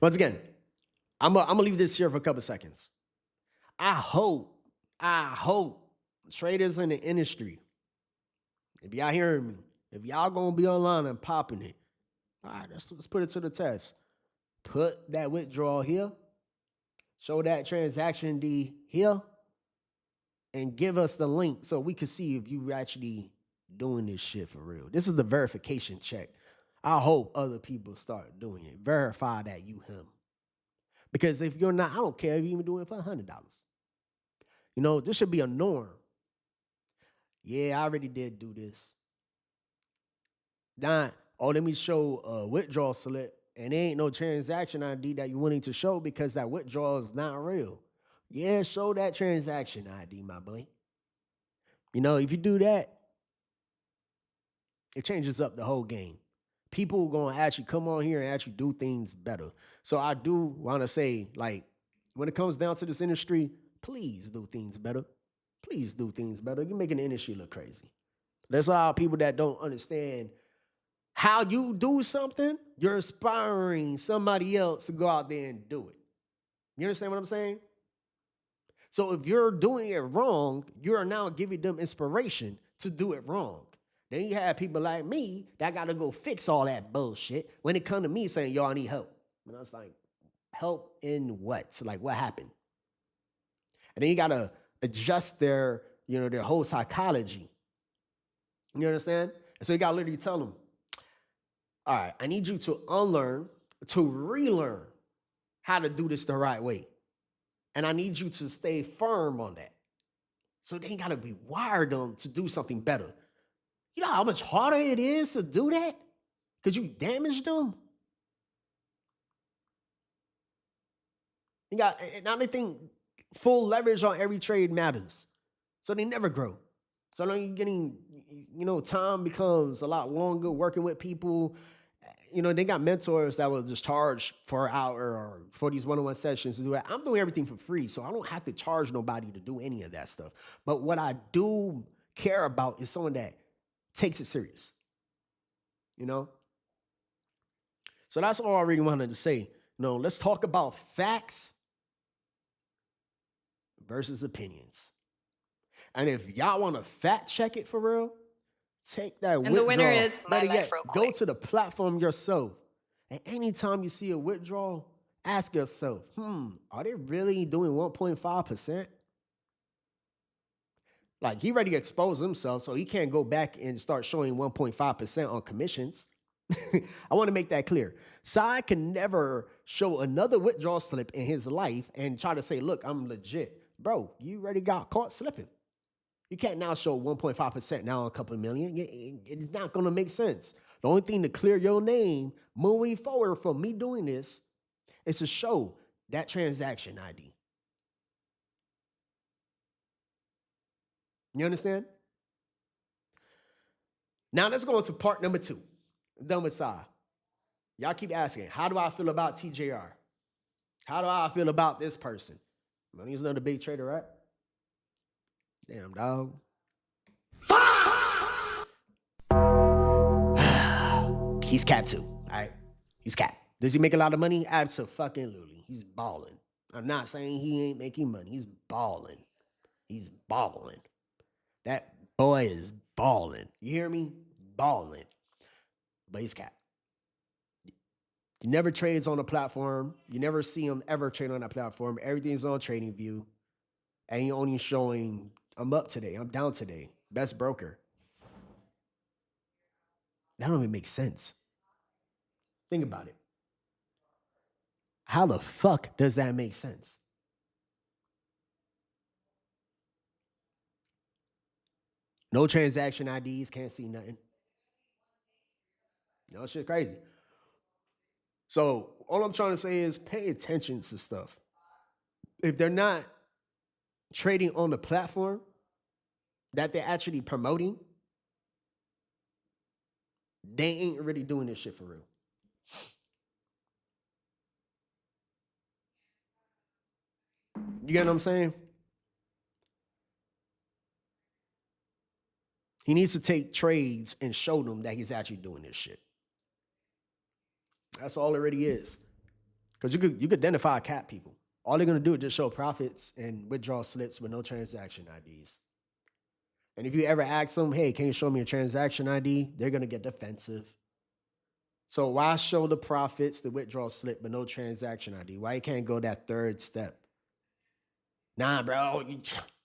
Once again, I'm gonna leave this here for a couple seconds. I hope traders in the industry, if y'all hearing me, if y'all gonna be online and popping it, all right, let's put it to the test. Put that withdrawal here, show that transaction D here, and give us the link so we can see if you actually doing this shit for real. This is the verification check. I hope other people start doing it. Verify that you him. Because if you're not, I don't care if you even do it for $100. You know, this should be a norm. Yeah, I already did do this. Now, let me show a withdrawal slip, and there ain't no transaction ID that you're willing to show because that withdrawal is not real. Yeah, show that transaction ID, my boy. You know, if you do that, it changes up the whole game. People are gonna actually come on here and actually do things better. So I do want to say, like, when it comes down to this industry, please do things better. Please do things better. You're making the industry look crazy. There's a lot of people that don't understand how you do something. You're inspiring somebody else to go out there and do it. You understand what I'm saying? So if you're doing it wrong, you are now giving them inspiration to do it wrong. Then you have people like me that got to go fix all that bullshit when it come to me saying, yo, I need help. And I was like, help in what? So like, what happened? And then you got to adjust their whole psychology. You understand? And so you got to literally tell them, all right, I need you to unlearn, to relearn how to do this the right way. And I need you to stay firm on that. So they got to be wired on to do something better. You know how much harder it is to do that? Because you damaged them? You got, now they think full leverage on every trade matters. So they never grow. So now you're getting, time becomes a lot longer working with people. They got mentors that will just charge for an hour or for these one-on-one sessions to do that. I'm doing everything for free, so I don't have to charge nobody to do any of that stuff. But what I do care about is someone that takes it serious. So that's all I really wanted to say. No, let's talk about facts versus opinions. And if y'all want to fact check it for real, take that And the winner withdrawal. is My Better Life yet, Real go Quick. to the platform yourself. And anytime you see a withdrawal, ask yourself, are they really doing 1.5%? Like, he already exposed himself, so he can't go back and start showing 1.5% on commissions. I want to make that clear. Sci can never show another withdrawal slip in his life and try to say, look, I'm legit. Bro, you already got caught slipping. You can't now show 1.5% now on a couple of million. It's not going to make sense. The only thing to clear your name moving forward from me doing this is to show that transaction ID. You understand? Now let's go into part number 2. I'm done with Sci. Y'all keep asking, how do I feel about TJR? How do I feel about this person? Well, he's another big trader, right? Damn, dog. He's capped too, all right? He's capped. Does he make a lot of money? Absolutely. He's balling. I'm not saying he ain't making money. He's balling. He's balling. That boy is balling. You hear me? Balling. But he's capped. He never trades on a platform. You never see him ever trade on that platform. Everything's on TradingView. And you're only showing, I'm up today, I'm down today. Best broker. That don't even make sense. Think about it. How the fuck does that make sense? No transaction IDs, can't see nothing. No, shit crazy. So all I'm trying to say is pay attention to stuff. If they're not trading on the platform that they're actually promoting, they ain't really doing this shit for real. You get what I'm saying? He needs to take trades and show them that he's actually doing this shit. That's all it really is. Because you could identify cap people. All they're gonna do is just show profits and withdrawal slips with no transaction IDs. And if you ever ask them, hey, can you show me a transaction ID? They're gonna get defensive. So why show the profits, the withdrawal slip, but no transaction ID? Why you can't go that third step? Nah, bro,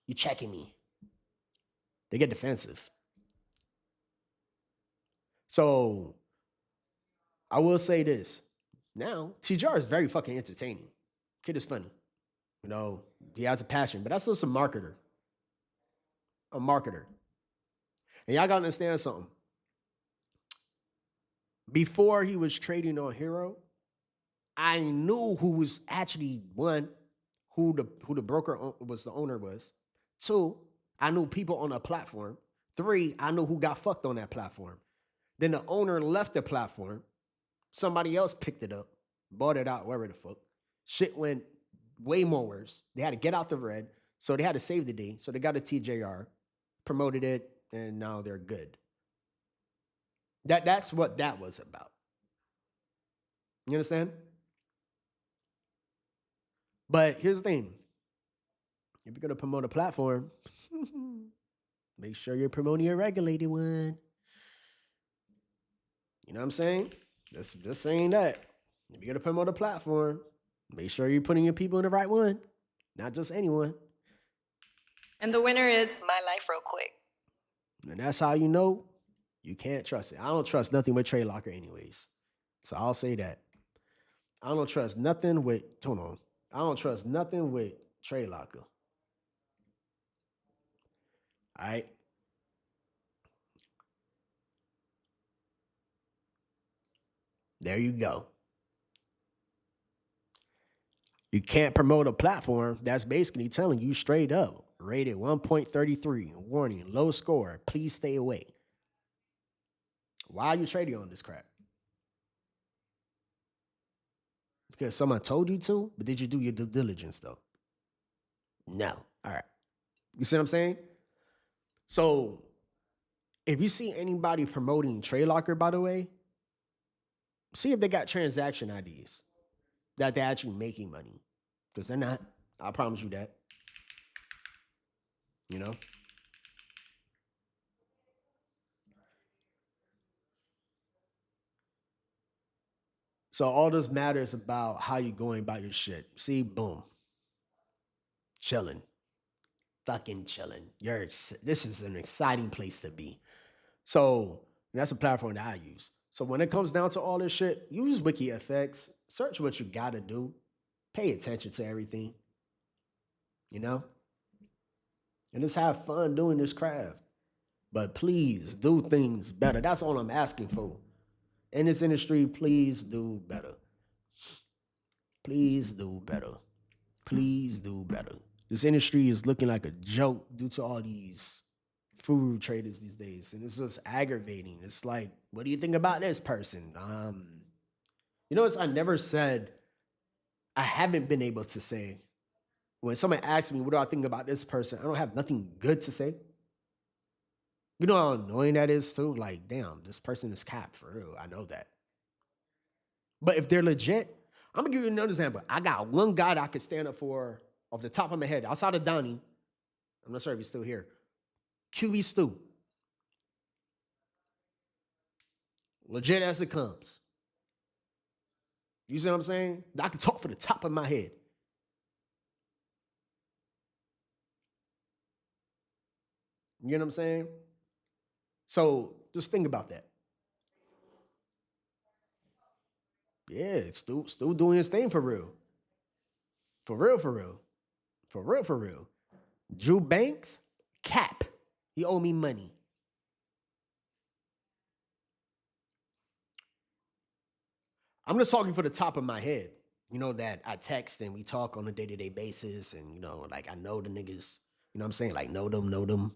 you checking me. They get defensive. So I will say this. Now, TJR is very fucking entertaining. Kid is funny. You know, he has a passion, but that's just a marketer. A marketer. And y'all gotta understand something. Before he was trading on Hero, I knew who was actually one, who the broker was the owner was. 2, I knew people on the platform. 3, I knew who got fucked on that platform. Then the owner left the platform. Somebody else picked it up, bought it out, wherever the fuck. Shit went way more worse. They had to get out the red, so they had to save the day. So they got a TJR, promoted it, and now they're good. That's what that was about. You understand? But here's the thing. If you're going to promote a platform, make sure you're promoting a regulated one. You know what I'm saying? Just saying that. If you're going to promote a platform, make sure you're putting your people in the right one, not just anyone. And the winner is My Life Real Quick. And that's how you know you can't trust it. I don't trust nothing with TradeLocker anyways. So I'll say that. I don't trust nothing with, hold on. I don't trust nothing with TradeLocker. All right. There you go. You can't promote a platform that's basically telling you straight up, rated 1.33, warning, low score, please stay away. Why are you trading on this crap? Because someone told you to, but did you do your due diligence though? No. All right. You see what I'm saying? So if you see anybody promoting TradeLocker, by the way, See if they got transaction IDs that they're actually making money. Because they're not. I promise you that. You know? So all this matters about how you going about your shit. See, boom. Chilling. Fucking chilling. This is an exciting place to be. So that's a platform that I use. So when it comes down to all this shit, use WikiFX. Search what you gotta do. Pay attention to everything. You know? And just have fun doing this craft. But please do things better. That's all I'm asking for. In this industry, please do better. Please do better. Please do better. This industry is looking like a joke due to all these food traders these days. And it's just aggravating. It's like, what do you think about this person? You know, I never said, I haven't been able to say, when someone asks me, what do I think about this person? I don't have nothing good to say. You know how annoying that is too? Like, damn, this person is capped for real. I know that. But if they're legit, I'm gonna give you another example. I got one guy that I could stand up for off the top of my head, outside of Donnie. I'm not sure if he's still here. QB Stu. Legit as it comes. You see what I'm saying? I can talk for the top of my head. You know what I'm saying? So just think about that. Yeah, Stu doing his thing for real. For real, for real. For real, for real. Drew Banks, cap. He owe me money. I'm just talking for the top of my head. You know, that I text and we talk on a day-to-day basis. And, you know, like I know the niggas, you know what I'm saying? Like know them.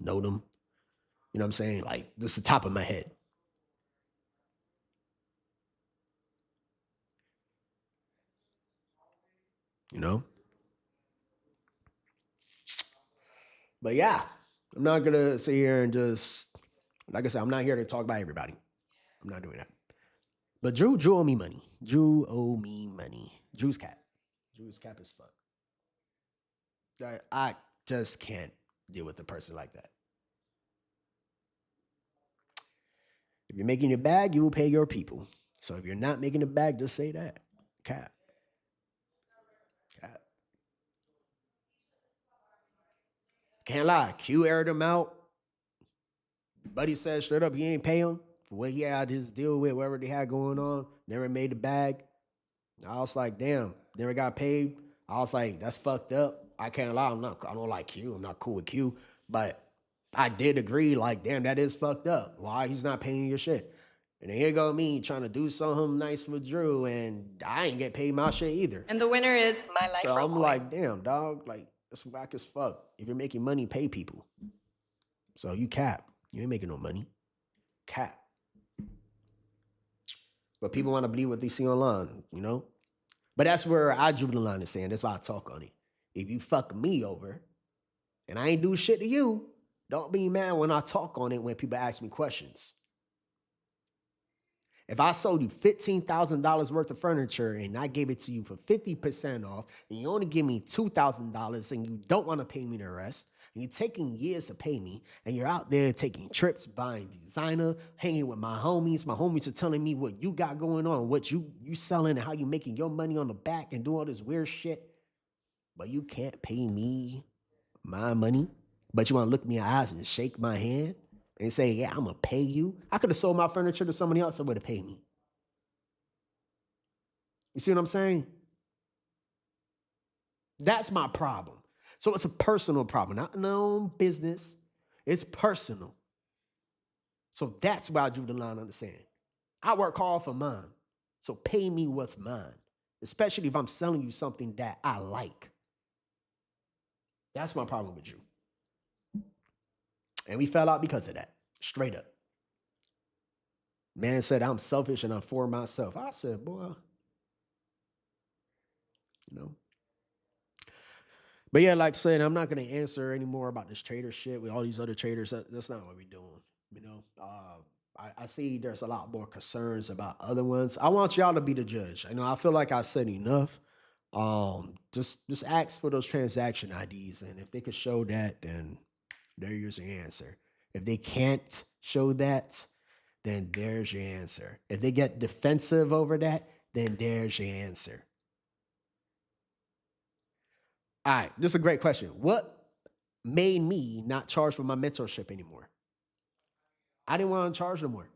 You know what I'm saying? Like just the top of my head. You know? But yeah, I'm not gonna sit here and just, like I said, I'm not here to talk about everybody. I'm not doing that. But Drew owe me money. Drew owe me money. Drew's cap. Drew's cap as fuck. I just can't deal with a person like that. If you're making your bag, you will pay your people. So if you're not making a bag, just say that. Cap. Cap. Can't lie. Q aired him out. Buddy said straight up he ain't pay him for what he had his deal with, whatever they had going on. Never made the bag. I was like, damn, never got paid. I was like, that's fucked up. I can't lie. I don't like Q. I'm not cool with Q. But I did agree, like, damn, that is fucked up. Why he's not paying your shit? And then here go me trying to do something nice for Drew, and I ain't get paid my shit either. And the winner is my life So real I'm quick. like, damn, dog, like, that's whack as fuck. If you're making money, pay people. So you cap. You ain't making no money. Cap. But people want to believe what they see online, you know? But that's where I drew the line of saying, that's why I talk on it. If you fuck me over and I ain't do shit to you, don't be mad when I talk on it when people ask me questions. If I sold you $15,000 worth of furniture and I gave it to you for 50% off, and you only give me $2,000 and you don't want to pay me the rest, and you're taking years to pay me, and you're out there taking trips, buying designer, hanging with my homies are telling me what you got going on, what you selling, and how you making your money on the back and doing all this weird shit, but you can't pay me my money, but you want to look me in the eyes and shake my hand and say, yeah, I'm going to pay you. I could have sold my furniture to somebody else that would have paid me. You see what I'm saying? That's my problem. So it's a personal problem, not my own business. It's personal. So that's why I drew the line on the sand. I work hard for mine. So pay me what's mine, especially if I'm selling you something that I like. That's my problem with you. And we fell out because of that, straight up. Man said, I'm selfish and I'm for myself. I said, boy, you know. But yeah, like I said, I'm not going to answer any more about this trader shit with all these other traders. That's not what we're doing, you know. I see there's a lot more concerns about other ones. I want y'all to be the judge. I know I feel like I said enough. Just ask for those transaction IDs, and if they could show that, then there's your answer. If they can't show that, then there's your answer. If they get defensive over that, then there's your answer. All right, this is a great question. What made me not charge for my mentorship anymore? I didn't want to charge no more.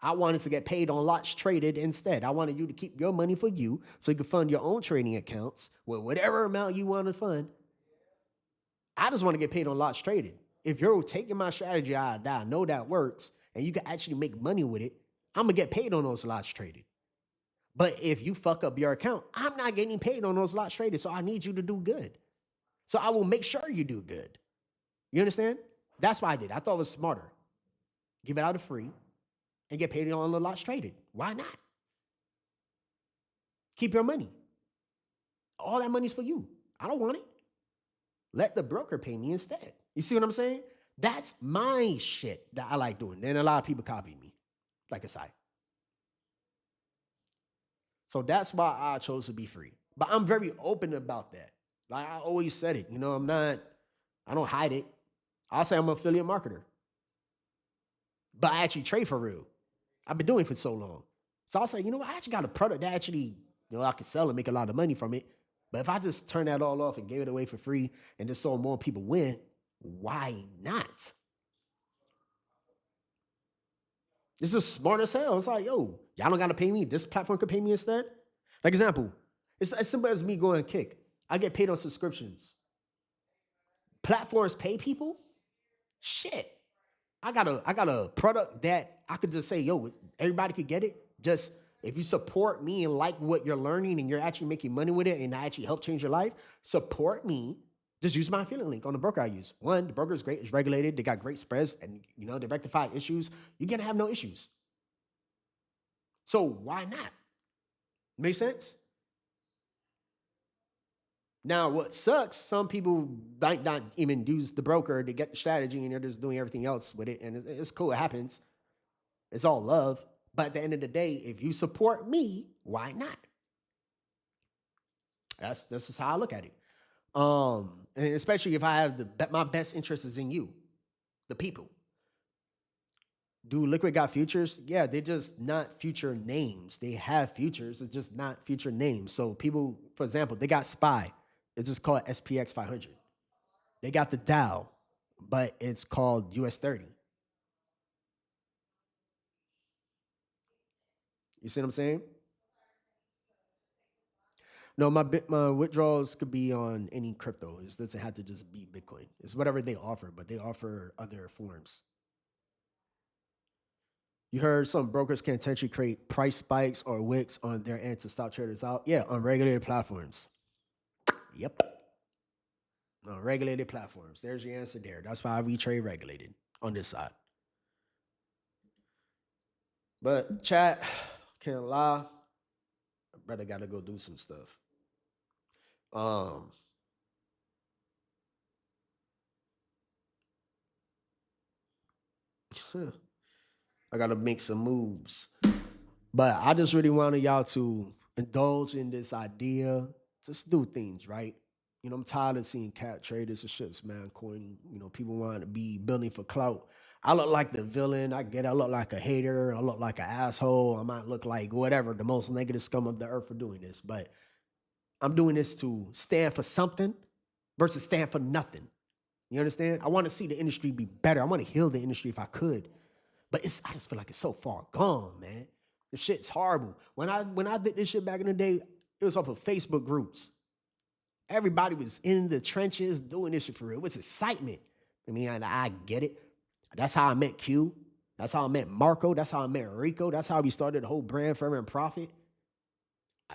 I wanted to get paid on lots traded instead. I wanted you to keep your money for you so you could fund your own trading accounts with whatever amount you want to fund. I just want to get paid on lots traded. If you're taking my strategy that I know that works and you can actually make money with it, I'm going to get paid on those lots traded. But if you fuck up your account, I'm not getting paid on those lots traded. So I need you to do good. So I will make sure you do good. You understand? That's what I did. I thought it was smarter. Give it out for free and get paid on the lots traded. Why not? Keep your money. All that money's for you. I don't want it. Let the broker pay me instead. You see what I'm saying? That's my shit that I like doing. And a lot of people copy me, like a site. So that's why I chose to be free. But I'm very open about that. Like I always said it. I don't hide it. I'll say I'm an affiliate marketer. But I actually trade for real. I've been doing it for so long. So I'll say, I actually got a product that actually, I can sell and make a lot of money from it. But if I just turn that all off and gave it away for free and just saw more people win, why not? This is smart as hell. It's like, y'all don't got to pay me. This platform could pay me instead. Like example, it's as simple as me going Kick. I get paid on subscriptions. Platforms pay people? Shit. I got a product that I could just say, everybody could get it. Just if you support me and like what you're learning and you're actually making money with it and I actually help change your life, support me. Just use my affiliate link on the broker I use. One, the broker is great. It's regulated. They got great spreads and, they rectify issues. You're going to have no issues. So why not? Make sense? Now, what sucks, some people might not even use the broker to get the strategy and they're just doing everything else with it. And it's cool. It happens. It's all love. But at the end of the day, if you support me, why not? That's just how I look at it. And especially if I have my best interest is in you, the people. Do Liquid got futures? Yeah, they're just not future names. They have futures. It's just not future names. So people, for example, they got SPY. It's just called SPX 500. They got the Dow, but it's called US 30. You see what I'm saying? No, my withdrawals could be on any crypto. It doesn't have to just be Bitcoin. It's whatever they offer, but they offer other forms. You heard some brokers can intentionally create price spikes or wicks on their end to stop traders out. Yeah, on regulated platforms. Yep. On regulated platforms. There's your answer there. That's why we trade regulated on this side. But chat, can't lie. My brother got to go do some stuff. I got to make some moves. But I just really wanted y'all to indulge in this idea. Just do things, right? I'm tired of seeing cat traders and shit's man corny. People want to be building for clout. I look like the villain. I get it. I look like a hater. I look like an asshole. I might look like whatever, the most negative scum of the earth for doing this. But I'm doing this to stand for something versus stand for nothing. You understand? I want to see the industry be better. I want to heal the industry if I could. But I just feel like it's so far gone, man. The shit's horrible. When I did this shit back in the day, it was off of Facebook groups. Everybody was in the trenches doing this shit for real. It was excitement. I get it. That's how I met Q. That's how I met Marco. That's how I met Rico. That's how we started the whole brand, Forever and Profit.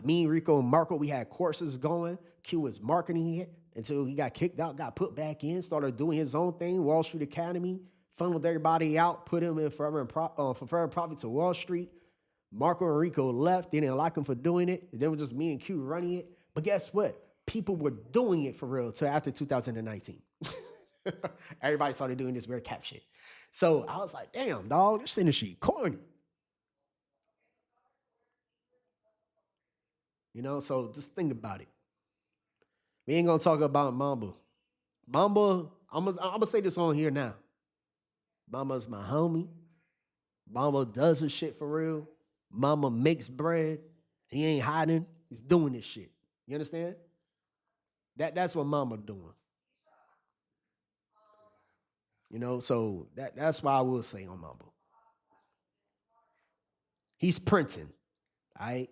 Me, Rico, and Marco, we had courses going. Q was marketing it until he got kicked out, got put back in, started doing his own thing, Wall Street Academy, funneled everybody out, put him in for Forever and Profit to Wall Street. Marco and Rico left. They didn't like him for doing it. Then it was just me and Q running it. But guess what? People were doing it for real till after 2019. Everybody started doing this weird cap shit. So I was like, damn, dog, this industry corny. You know, so just think about it. We ain't gonna talk about Mamba. Mamba, I'm gonna say this on here now. Mama's my homie. Mama does his shit for real. Mama makes bread. He ain't hiding. He's doing this shit. You understand? That's what Mama doing. You know, so that's why I will say on Mamba. He's printing. All right.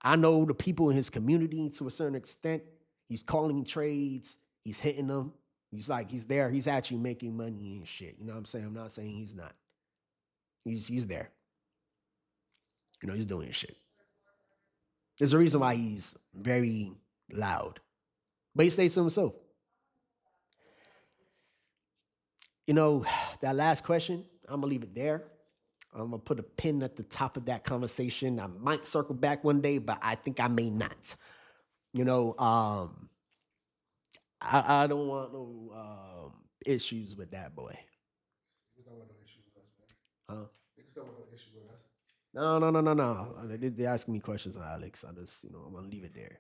I know the people in his community to a certain extent. He's calling trades. He's hitting them. He's there. He's actually making money and shit. You know what I'm saying? I'm not saying he's not. He's there. You know, he's doing his shit. There's a reason why he's very loud. But he stays to himself. You know, that last question, I'm gonna leave it there. I'm gonna put a pin at the top of that conversation. I might circle back one day, but I think I may not. You know, I don't want no issues with that boy. Niggas don't want no issues with us, man. Huh? Niggas don't want no issues with us. No. They're asking me questions on Alex. I'm gonna leave it there.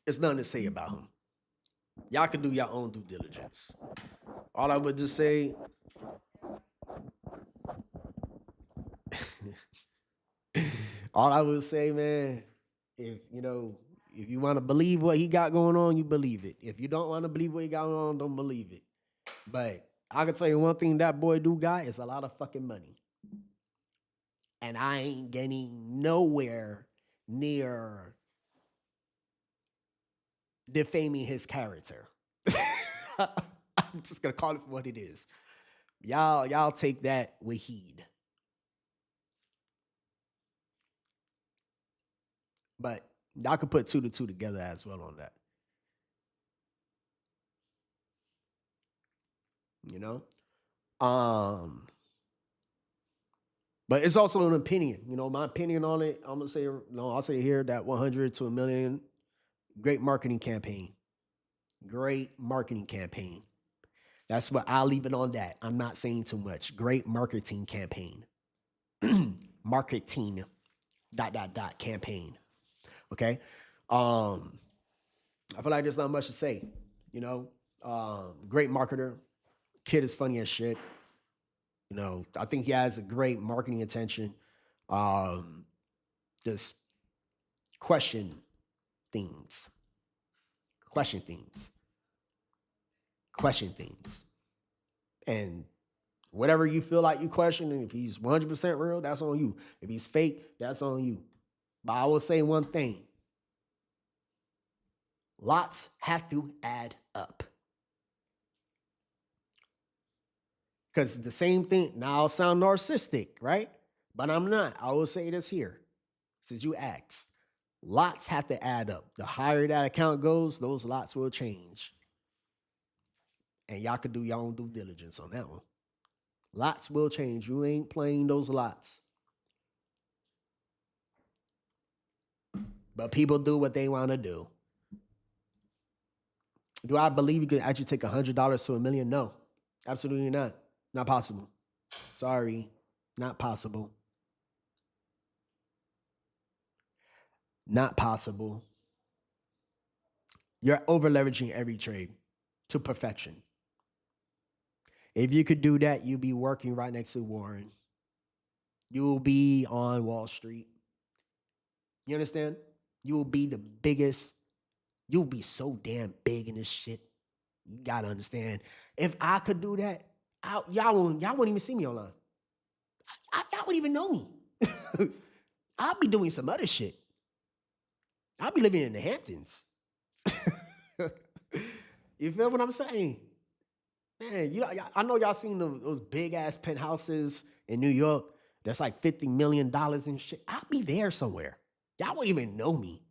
There's nothing to say about him. Y'all can do your own due diligence. All I would just say, all I would say, man, if you want to believe what he got going on, you believe it. If you don't want to believe what he got going on, don't believe it. But I can tell you one thing that boy do got is a lot of fucking money. And I ain't getting nowhere near defaming his character. I'm just gonna call it for what it is. Y'all take that with heed. But y'all can put 2 to 2 together as well on that. You know? But it's also an opinion. You know, my opinion on it, I'm gonna say, I'll say here that 100 to a million, great marketing campaign. Great marketing campaign. That's what I'll leave it on that. I'm not saying too much. Great marketing campaign. Marketing ... campaign. Okay. I feel like there's not much to say. You know, great marketer. Kid is funny as shit. You know, I think he has a great marketing attention. Just question things. Question things. And whatever you feel like you question, and if he's 100% real, that's on you. If he's fake, that's on you. But I will say one thing. Lots have to add up. Because the same thing, now I'll sound narcissistic, right? But I'm not. I will say this here, since you asked. Lots have to add up. The higher that account goes, those lots will change. And y'all can do your own due diligence on that one. Lots will change. You ain't playing those lots. But people do what they want to do. Do I believe you could actually take $100 to $1 million? No, absolutely not. Not possible. Sorry, not possible. Not possible. You're over leveraging every trade to perfection. If you could do that, you'd be working right next to Warren. You will be on Wall Street. You understand? You will be the biggest. You'll be so damn big in this shit. You gotta understand. If I could do that, y'all wouldn't even see me online. Y'all wouldn't even know me. I'll be doing some other shit. I'll be living in the Hamptons. You feel what I'm saying? Man, I know y'all seen those big ass penthouses in New York. That's like $50 million and shit. I'll be there somewhere. Y'all wouldn't even know me.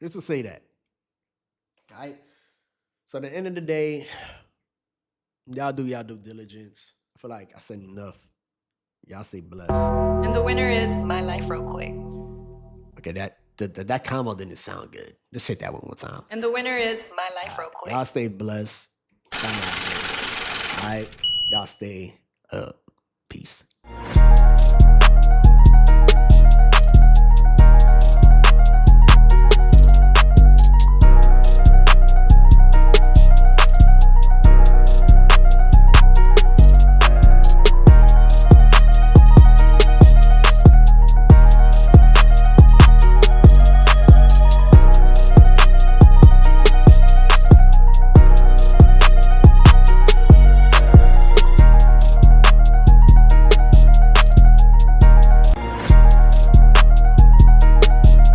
Just to say that. All right? So at the end of the day, y'all do y'all due diligence. I feel like I said enough. Y'all stay blessed. And the winner is My Life Real Quick. Okay, that combo didn't sound good. Let's hit that one more time. And the winner is My Life Real Quick. Y'all stay blessed. All right. Y'all stay up. Peace.